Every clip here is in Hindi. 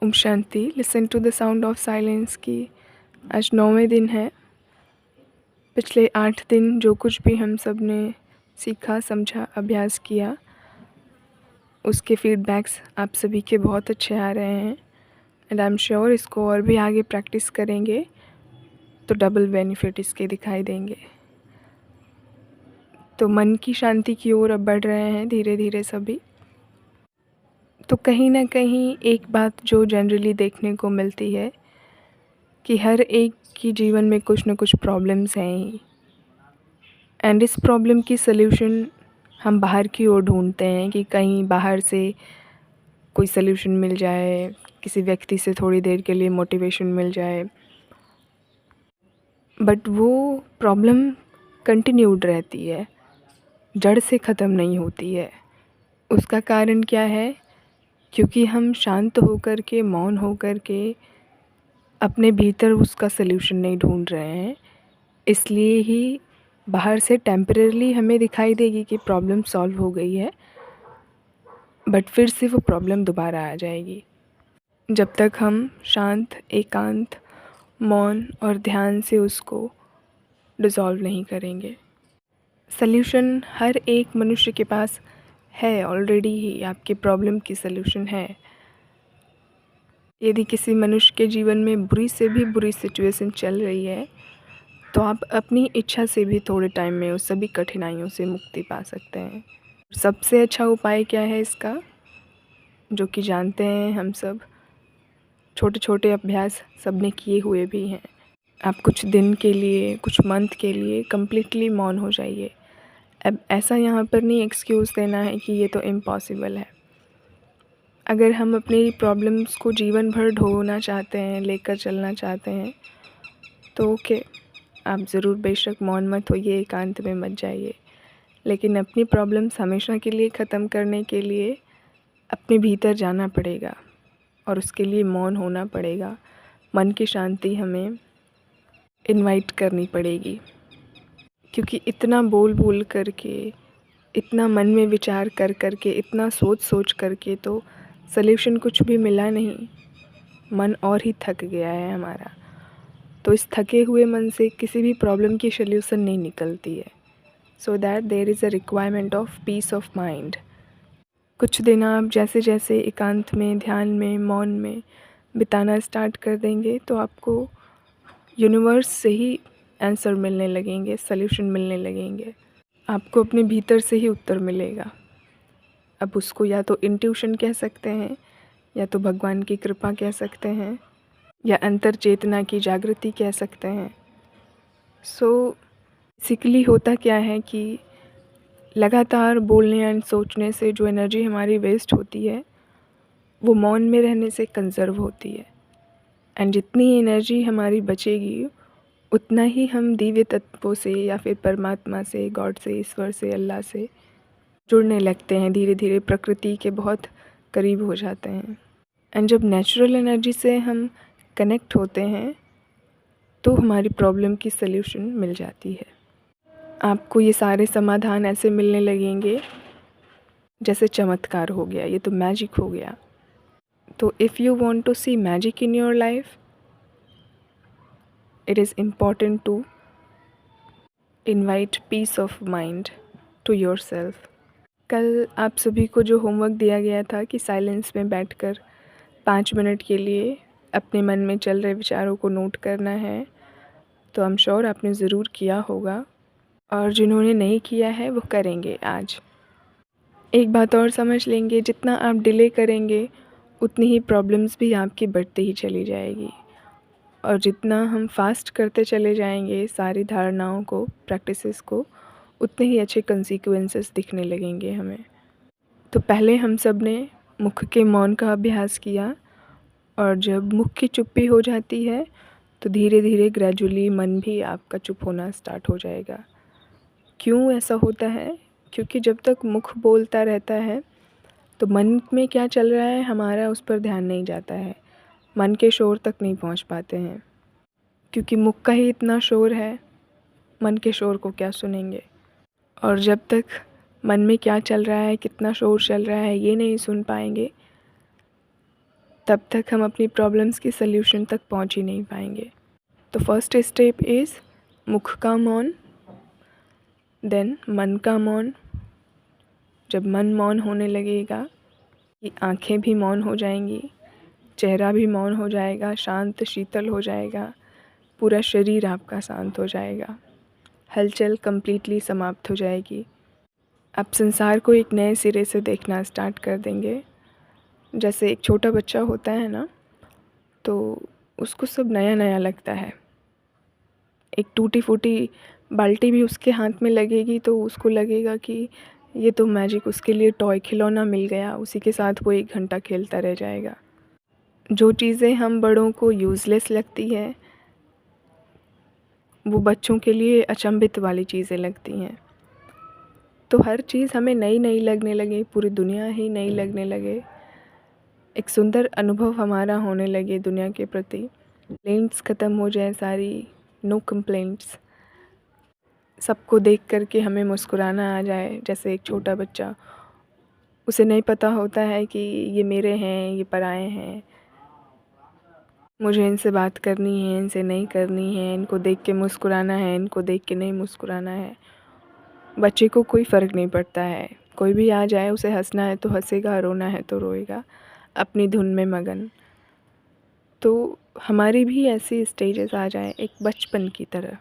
ओम शांति। Listen to the sound of silence की आज 9वें दिन है। पिछले 8 दिन जो कुछ भी हम सब ने सीखा, समझा, अभ्यास किया, उसके फीडबैक्स आप सभी के बहुत अच्छे आ रहे हैं एंड आई एम श्योर इसको और भी आगे प्रैक्टिस करेंगे तो डबल बेनिफिट इसके दिखाई देंगे। तो मन की शांति की ओर अब बढ़ रहे हैं धीरे धीरे सभी। तो कहीं ना कहीं एक बात जो जनरली देखने को मिलती है कि हर एक की जीवन में कुछ ना कुछ प्रॉब्लम्स हैं ही, एंड इस प्रॉब्लम की सल्यूशन हम बाहर की ओर ढूंढते हैं कि कहीं बाहर से कोई सल्यूशन मिल जाए, किसी व्यक्ति से थोड़ी देर के लिए मोटिवेशन मिल जाए, बट वो प्रॉब्लम कंटिन्यूड रहती है, जड़ से ख़त्म नहीं होती है। उसका कारण क्या है? क्योंकि हम शांत होकर के, मौन होकर के अपने भीतर उसका सल्यूशन नहीं ढूंढ रहे हैं। इसलिए ही बाहर से टेम्परेरी हमें दिखाई देगी कि प्रॉब्लम सॉल्व हो गई है, बट फिर से वो प्रॉब्लम दोबारा आ जाएगी जब तक हम शांत, एकांत, मौन और ध्यान से उसको डिसॉल्व नहीं करेंगे। सल्यूशन हर एक मनुष्य के पास है ऑलरेडी ही, आपके प्रॉब्लम की सल्यूशन है। यदि किसी मनुष्य के जीवन में बुरी से भी बुरी सिचुएशन चल रही है तो आप अपनी इच्छा से भी थोड़े टाइम में उस सभी कठिनाइयों से मुक्ति पा सकते हैं। सबसे अच्छा उपाय क्या है इसका, जो कि जानते हैं हम सब, छोटे छोटे अभ्यास सब ने किए हुए भी हैं। आप कुछ दिन के लिए, कुछ मंथ के लिए कम्प्लीटली मौन हो जाइए। अब ऐसा यहाँ पर नहीं एक्सक्यूज़ देना है कि ये तो इम्पॉसिबल है। अगर हम अपनी प्रॉब्लम्स को जीवन भर ढोना चाहते हैं, लेकर चलना चाहते हैं, तो ओके, आप ज़रूर बेशक मौन मत होइए, एकांत में मत जाइए, लेकिन अपनी प्रॉब्लम्स हमेशा के लिए ख़त्म करने के लिए अपने भीतर जाना पड़ेगा और उसके लिए मौन होना पड़ेगा। मन की शांति हमें इनवाइट करनी पड़ेगी, क्योंकि इतना बोल बोल करके, इतना मन में विचार कर करके, इतना सोच सोच करके तो सल्यूशन कुछ भी मिला नहीं। मन और ही थक गया है हमारा। तो इस थके हुए मन से किसी भी प्रॉब्लम की सल्यूशन नहीं निकलती है। So that there is a requirement of peace of mind. कुछ दिन आप जैसे जैसे एकांत में, ध्यान में, मौन में बिताना स्टार्ट कर देंगे तो आपको यूनिवर्स से ही आंसर मिलने लगेंगे, सल्यूशन मिलने लगेंगे। आपको अपने भीतर से ही उत्तर मिलेगा। अब उसको या तो इंट्यूशन कह सकते हैं, या तो भगवान की कृपा कह सकते हैं, या अंतर चेतना की जागृति कह सकते हैं। सो बेसिकली होता क्या है कि लगातार बोलने एंड सोचने से जो एनर्जी हमारी वेस्ट होती है वो मौन में रहने से कंज़र्व होती है, एंड जितनी एनर्जी हमारी बचेगी उतना ही हम दिव्य तत्वों से या फिर परमात्मा से, गॉड से, ईश्वर से, अल्लाह से जुड़ने लगते हैं। धीरे धीरे प्रकृति के बहुत करीब हो जाते हैं। एंड जब नेचुरल एनर्जी से हम कनेक्ट होते हैं तो हमारी प्रॉब्लम की सल्यूशन मिल जाती है। आपको ये सारे समाधान ऐसे मिलने लगेंगे जैसे चमत्कार हो गया, ये तो मैजिक हो गया। तो if you want to see magic in your life, it is important to invite peace of mind to your self. कल आप सभी को जो होमवर्क दिया गया था कि साइलेंस में बैठकर 5 मिनट के लिए अपने मन में चल रहे विचारों को नोट करना है, तो आई एम श्योर आपने ज़रूर किया होगा, और जिन्होंने नहीं किया है वो करेंगे आज। एक बात और समझ लेंगे, जितना आप डिले करेंगे उतनी ही प्रॉब्लम्स भी आपकी बढ़ती ही चली जाएगी, और जितना हम फास्ट करते चले जाएंगे सारी धारणाओं को, प्रैक्टिसेस को, उतने ही अच्छे कंसीक्वेंसेस दिखने लगेंगे हमें। तो पहले हम सब ने मुख के मौन का अभ्यास किया, और जब मुख की चुप्पी हो जाती है तो धीरे धीरे ग्रेजुअली मन भी आपका चुप होना स्टार्ट हो जाएगा। क्यों ऐसा होता है? क्योंकि जब तक मुख बोलता रहता है तो मन में क्या चल रहा है हमारा उस पर ध्यान नहीं जाता है, मन के शोर तक नहीं पहुंच पाते हैं, क्योंकि मुख का ही इतना शोर है, मन के शोर को क्या सुनेंगे। और जब तक मन में क्या चल रहा है, कितना शोर चल रहा है, ये नहीं सुन पाएंगे, तब तक हम अपनी प्रॉब्लम्स की सल्यूशन तक पहुंच ही नहीं पाएंगे। तो फर्स्ट स्टेप इज़ मुख का मौन, देन मन का मौन। जब मन मौन होने लगेगा कि आंखें भी मौन हो जाएंगी, चेहरा भी मौन हो जाएगा, शांत शीतल हो जाएगा, पूरा शरीर आपका शांत हो जाएगा, हलचल कंप्लीटली समाप्त हो जाएगी। आप संसार को एक नए सिरे से देखना स्टार्ट कर देंगे। जैसे एक छोटा बच्चा होता है ना, तो उसको सब नया नया लगता है। एक टूटी फूटी बाल्टी भी उसके हाथ में लगेगी तो उसको लगेगा कि ये तो मैजिक, उसके लिए टॉय खिलौना मिल गया, उसी के साथ वो 1 घंटा खेलता रह जाएगा। जो चीज़ें हम बड़ों को यूज़लेस लगती है वो बच्चों के लिए अचंभित वाली चीज़ें लगती हैं। तो हर चीज़ हमें नई नई लगने लगे, पूरी दुनिया ही नई लगने लगे, एक सुंदर अनुभव हमारा होने लगे दुनिया के प्रति। कंप्लेंट्स ख़त्म हो जाए सारी, नो कंप्लेंट्स। सबको देख कर के हमें मुस्कुराना आ जाए। जैसे एक छोटा बच्चा, उसे नहीं पता होता है कि ये मेरे हैं, ये पराए हैं, मुझे इनसे बात करनी है, इनसे नहीं करनी है, इनको देख के मुस्कुराना है, इनको देख के नहीं मुस्कुराना है। बच्चे को कोई फ़र्क नहीं पड़ता है, कोई भी आ जाए उसे हंसना है तो हंसेगा, रोना है तो रोएगा, अपनी धुन में मगन। तो हमारी भी ऐसी स्टेजेस आ जाए एक बचपन की तरह।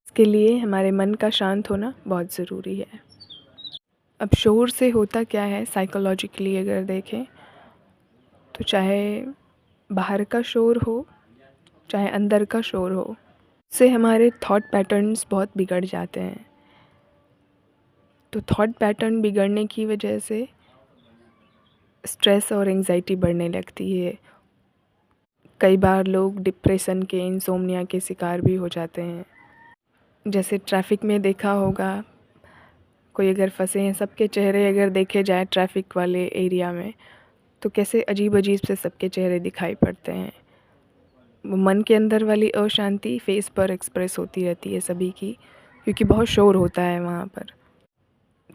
इसके लिए हमारे मन का शांत होना बहुत ज़रूरी है। अब शोर से होता क्या है साइकोलॉजिकली अगर देखें तो, चाहे बाहर का शोर हो चाहे अंदर का शोर हो, उससे हमारे थॉट पैटर्न्स बहुत बिगड़ जाते हैं। तो थॉट पैटर्न बिगड़ने की वजह से स्ट्रेस और एंजाइटी बढ़ने लगती है। कई बार लोग डिप्रेशन के, इंसोम्निया के शिकार भी हो जाते हैं। जैसे ट्रैफिक में देखा होगा, कोई अगर फंसे हैं, सबके चेहरे अगर देखे जाए ट्रैफिक वाले एरिया में तो कैसे अजीब अजीब से सबके चेहरे दिखाई पड़ते हैं। वो मन के अंदर वाली अशांति फेस पर एक्सप्रेस होती रहती है सभी की, क्योंकि बहुत शोर होता है वहाँ पर।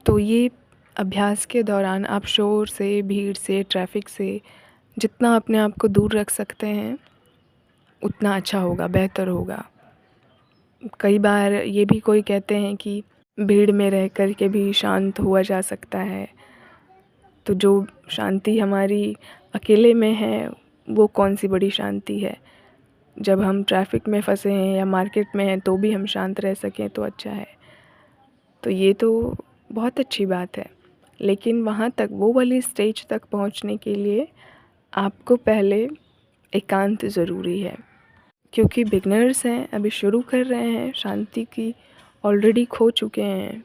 तो ये अभ्यास के दौरान आप शोर से, भीड़ से, ट्रैफिक से जितना अपने आप को दूर रख सकते हैं उतना अच्छा होगा, बेहतर होगा। कई बार ये भी कोई कहते हैं कि भीड़ में रह कर के भी शांत हुआ जा सकता है। तो जो शांति हमारी अकेले में है वो कौन सी बड़ी शांति है। जब हम ट्रैफिक में फंसे हैं या मार्केट में हैं तो भी हम शांत रह सकें तो अच्छा है। तो ये तो बहुत अच्छी बात है, लेकिन वहाँ तक, वो वाली स्टेज तक पहुँचने के लिए आपको पहले एकांत ज़रूरी है। क्योंकि बिगनर्स हैं, अभी शुरू कर रहे हैं, शांति की ऑलरेडी खो चुके हैं।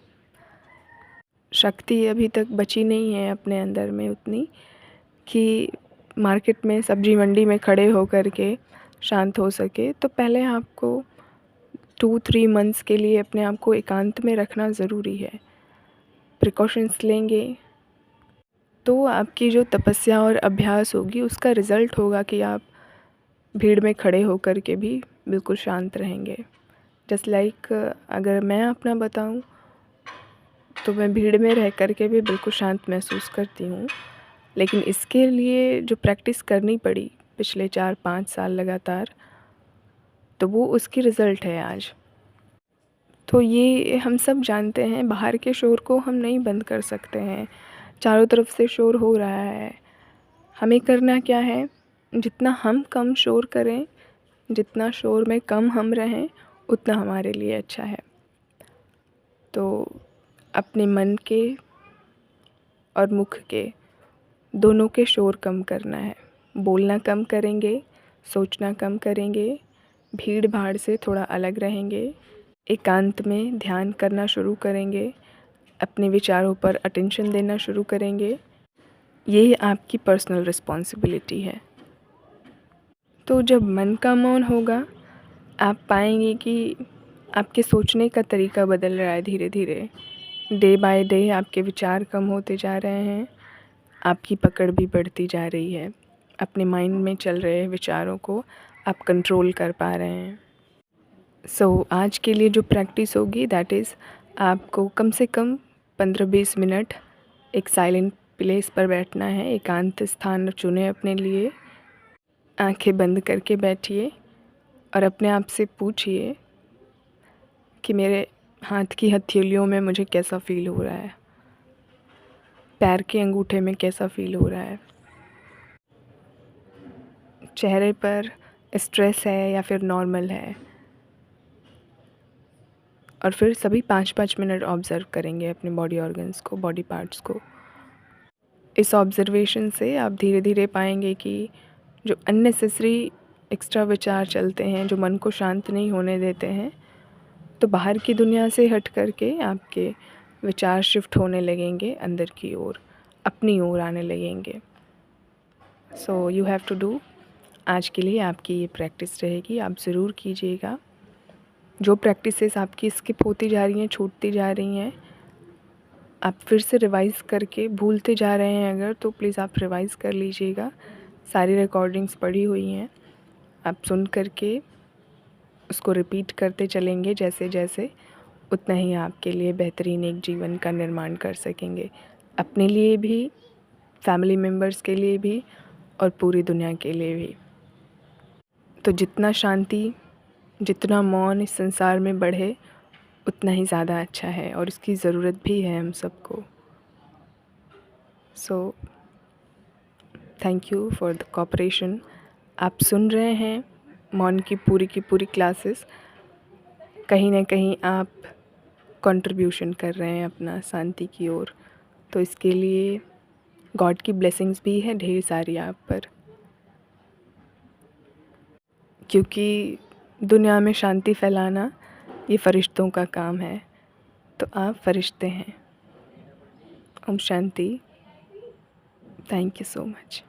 शक्ति अभी तक बची नहीं है अपने अंदर में उतनी कि मार्केट में, सब्जी मंडी में खड़े होकर के शांत हो सके। तो पहले आपको 2-3 मंथ्स के लिए अपने आप को एकांत में रखना ज़रूरी है। प्रिकॉशंस लेंगे तो आपकी जो तपस्या और अभ्यास होगी उसका रिज़ल्ट होगा कि आप भीड़ में खड़े होकर के भी बिल्कुल शांत रहेंगे। जस्ट लाइक अगर मैं अपना बताऊं तो मैं भीड़ में रह कर के भी बिल्कुल शांत महसूस करती हूँ, लेकिन इसके लिए जो प्रैक्टिस करनी पड़ी पिछले 4-5 साल लगातार, तो वो उसकी रिज़ल्ट है आज। तो ये हम सब जानते हैं, बाहर के शोर को हम नहीं बंद कर सकते हैं। चारों तरफ से शोर हो रहा है, हमें करना क्या है, जितना हम कम शोर करें, जितना शोर में कम हम रहें, उतना हमारे लिए अच्छा है। तो अपने मन के और मुख के, दोनों के शोर कम करना है। बोलना कम करेंगे, सोचना कम करेंगे, भीड़ भाड़ से थोड़ा अलग रहेंगे, एकांत में ध्यान करना शुरू करेंगे, अपने विचारों पर अटेंशन देना शुरू करेंगे। ये आपकी पर्सनल रिस्पॉन्सिबिलिटी है। तो जब मन का मौन होगा, आप पाएंगे कि आपके सोचने का तरीका बदल रहा है धीरे धीरे। डे बाय डे आपके विचार कम होते जा रहे हैं, आपकी पकड़ भी बढ़ती जा रही है। अपने माइंड में चल रहे विचारों को आप कंट्रोल कर पा रहे हैं। आज के लिए जो प्रैक्टिस होगी दैट इज़, आपको कम से कम 15-20 मिनट एक साइलेंट प्लेस पर बैठना है। एकांत स्थान चुनें अपने लिए, आंखें बंद करके बैठिए और अपने आप से पूछिए कि मेरे हाथ की हथेलियों में मुझे कैसा फ़ील हो रहा है, पैर के अंगूठे में कैसा फ़ील हो रहा है, चेहरे पर स्ट्रेस है या फिर नॉर्मल है। और फिर सभी 5-5 मिनट ऑब्ज़र्व करेंगे अपने बॉडी ऑर्गन्स को, बॉडी पार्ट्स को। इस ऑब्ज़र्वेशन से आप धीरे धीरे पाएंगे कि जो अननेसेसरी एक्स्ट्रा विचार चलते हैं, जो मन को शांत नहीं होने देते हैं, तो बाहर की दुनिया से हट कर के आपके विचार शिफ्ट होने लगेंगे अंदर की ओर, अपनी ओर आने लगेंगे। So you have to do. आज के लिए आपकी ये प्रैक्टिस रहेगी, आप ज़रूर कीजिएगा। जो प्रैक्टिसेस आपकी स्किप होती जा रही हैं, छूटती जा रही हैं, आप फिर से रिवाइज़ करके भूलते जा रहे हैं अगर, तो प्लीज़ आप रिवाइज़ कर लीजिएगा। सारी रिकॉर्डिंग्स पड़ी हुई हैं, आप सुन करके उसको रिपीट करते चलेंगे जैसे जैसे, उतना ही आपके लिए बेहतरीन एक जीवन का निर्माण कर सकेंगे, अपने लिए भी, फैमिली मेम्बर्स के लिए भी और पूरी दुनिया के लिए भी। तो जितना शांति, जितना मौन इस संसार में बढ़े, उतना ही ज़्यादा अच्छा है और इसकी ज़रूरत भी है हम सबको। So thank you for the cooperation. आप सुन रहे हैं मौन की पूरी क्लासेस। कहीं ना कहीं आप कंट्रीब्यूशन कर रहे हैं अपना शांति की ओर, तो इसके लिए गॉड की ब्लेसिंग्स भी है ढेर सारी आप पर, क्योंकि दुनिया में शांति फैलाना ये फरिश्तों का काम है। तो आप फरिश्ते हैं। ओम शांति। Thank you so much.